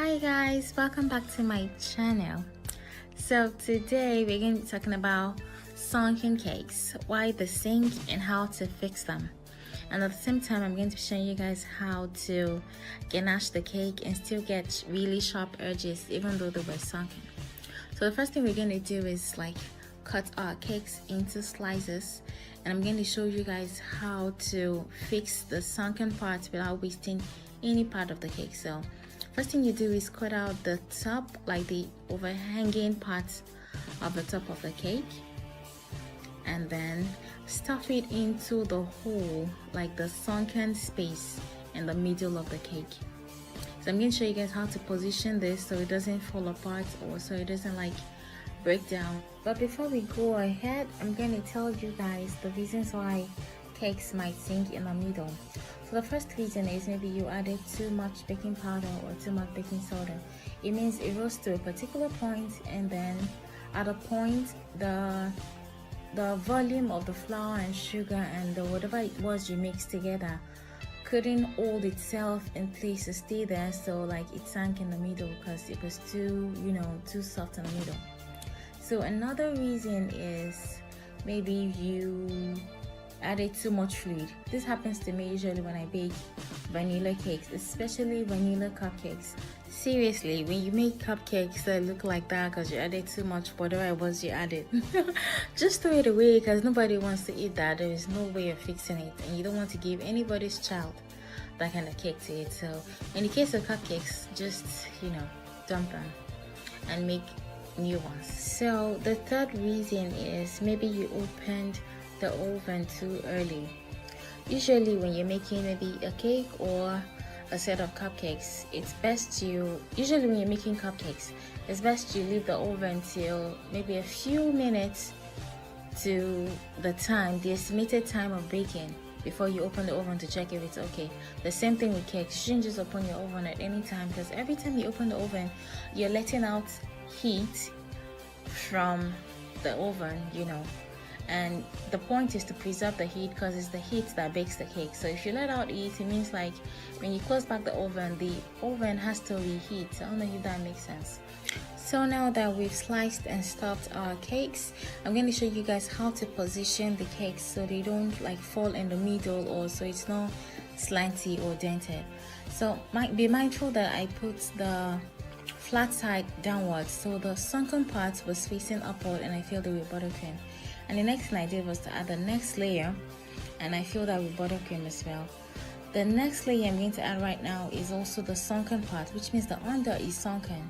Hi guys, welcome back to my channel. So today we're going to be talking about sunken cakes, why they sink and how to fix them. And at the same time I'm going to be showing you guys how to ganache the cake and still get really sharp edges even though they were sunken. So the first thing we're going to do is cut our cakes into slices, and I'm going to show you guys how to fix the sunken parts without wasting any part of the cake. So first thing you do is cut out the top, like the overhanging parts of the top of the cake, and then stuff it into the hole, like the sunken space in the middle of the cake. So I'm going to show you guys how to position this so it doesn't fall apart or so it doesn't break down. But before we go ahead, I'm going to tell you guys the reasons why cakes might sink in the middle. So the first reason is maybe you added too much baking powder or too much baking soda. It means it rose to a particular point, and then at a point the volume of the flour and sugar and whatever it was you mixed together couldn't hold itself in place to stay there, so it sank in the middle because it was too soft in the middle. So another reason is maybe you added too much fluid. This happens to me usually when I bake vanilla cakes, especially vanilla cupcakes. Seriously, when you make cupcakes that look like that because you added too much whatever it was you added, just throw it away because nobody wants to eat that. There is no way of fixing it, and you don't want to give anybody's child that kind of cake to eat. So in the case of cupcakes, just dump them and make new ones. So the third reason is maybe you opened the oven too early. Usually when you're making maybe a cake or a set of cupcakes, it's best usually when you're making cupcakes, it's best you leave the oven till maybe a few minutes to the estimated time of baking before you open the oven to check if it's okay. The same thing with cakes. You shouldn't just open your oven at any time, because every time you open the oven you're letting out heat from the oven, and the point is to preserve the heat because it's the heat that bakes the cake. So if you let out heat, it means when you close back the oven has to reheat. I don't know if that makes sense. So now that we've sliced and stuffed our cakes, I'm going to show you guys how to position the cakes so they don't fall in the middle, or so it's not slanty or dented. So be mindful that I put the flat side downwards, so the sunken part was facing upward, and I filled it with buttercream. And the next thing I did was to add the next layer, and I filled that with buttercream as well. The next layer I'm going to add right now is also the sunken part, which means the under is sunken,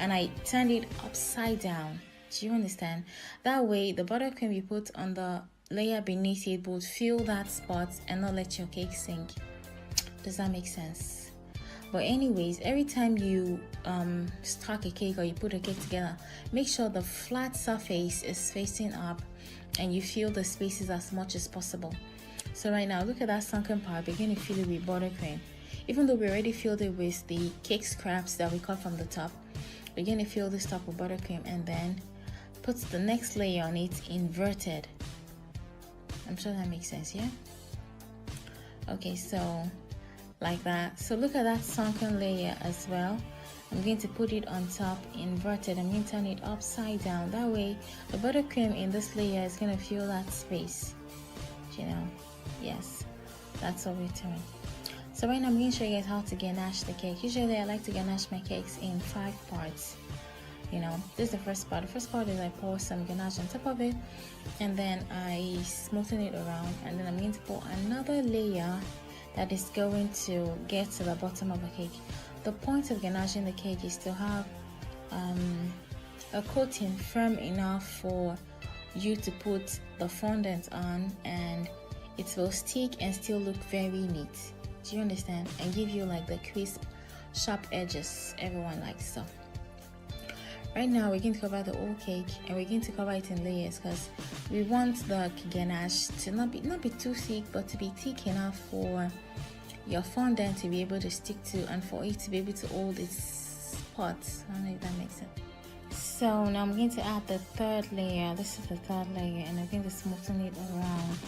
and I turned it upside down. Do you understand? That way the buttercream you put on the layer beneath it would fill that spot and not let your cake sink. Does that make sense? But anyways, every time you stack a cake or you put a cake together, make sure the flat surface is facing up and you fill the spaces as much as possible. So right now, look at that sunken part. We're going to fill it with buttercream. Even though we already filled it with the cake scraps that we cut from the top, we're going to fill this top with buttercream and then put the next layer on it inverted. I'm sure that makes sense, yeah? Okay, so like that. So look at that sunken layer as well. I'm going to put it on top inverted. I'm going to turn it upside down. That way the buttercream in this layer is going to fill that space. Yes, that's what we're doing. So right now I'm going to show you guys how to ganache the cake. Usually I like to ganache my cakes in 5 parts. This is the first part. The first part is I pour some ganache on top of it, and then I smoothen it around, and then I'm going to pour another layer that is going to get to the bottom of the cake. The point of ganaching the cake is to have a coating firm enough for you to put the fondant on, and it will stick and still look very neat. Do you understand? And give you the crisp, sharp edges everyone likes. So right now we're going to cover the whole cake, and we're going to cover it in layers because we want the ganache to not be too thick, but to be thick enough for your fondant to be able to stick to, and for it to be able to hold its spots. I don't know if that makes sense. So now I'm going to add the third layer. This is the third layer, and I'm going to smoothen it around.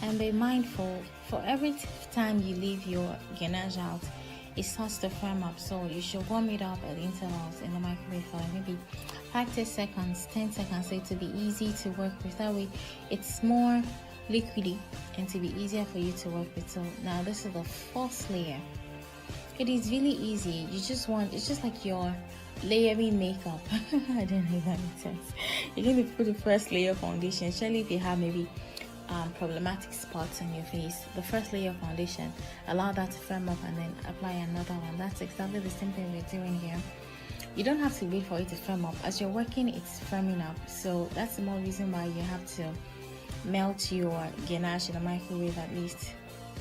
And be mindful, for every time you leave your ganache out, it starts to firm up. So you should warm it up at intervals in the microwave for maybe 5 to 10 seconds, 10 seconds, so to be easy to work with. That way it's more liquidy and to be easier for you to work with. So now this is the first layer. It is really easy. You just want, it's just like your layering makeup. I don't know if that makes sense. You're going to put the first layer of foundation, especially if you have maybe problematic spots on your face. The first layer of foundation, allow that to firm up and then apply another one. That's exactly the same thing we're doing here. You don't have to wait for it to firm up. As you're working, it's firming up. So that's the more reason why you have to melt your ganache in the microwave at least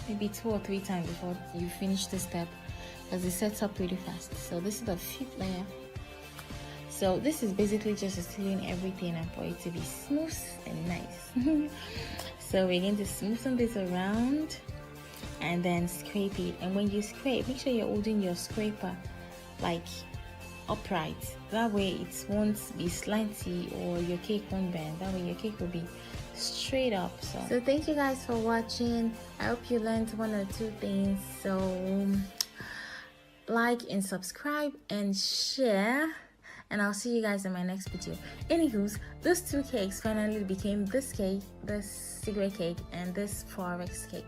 maybe 2 or 3 times before you finish this step, because it sets up pretty fast. So this is the 5th layer. So this is basically just sealing everything and for it to be smooth and nice. So we're going to smoothen this around and then scrape it. And when you scrape, make sure you're holding your scraper like upright. That way it won't be slanty or your cake won't bend. That way your cake will be straight up. So thank you guys for watching. I hope you learned 1 or 2 things. So like and subscribe and share, and I'll see you guys in my next video. Anywho's, those 2 cakes finally became this cake, this cigarette cake, and this forex cake.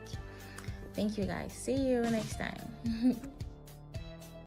Thank you guys. See you next time.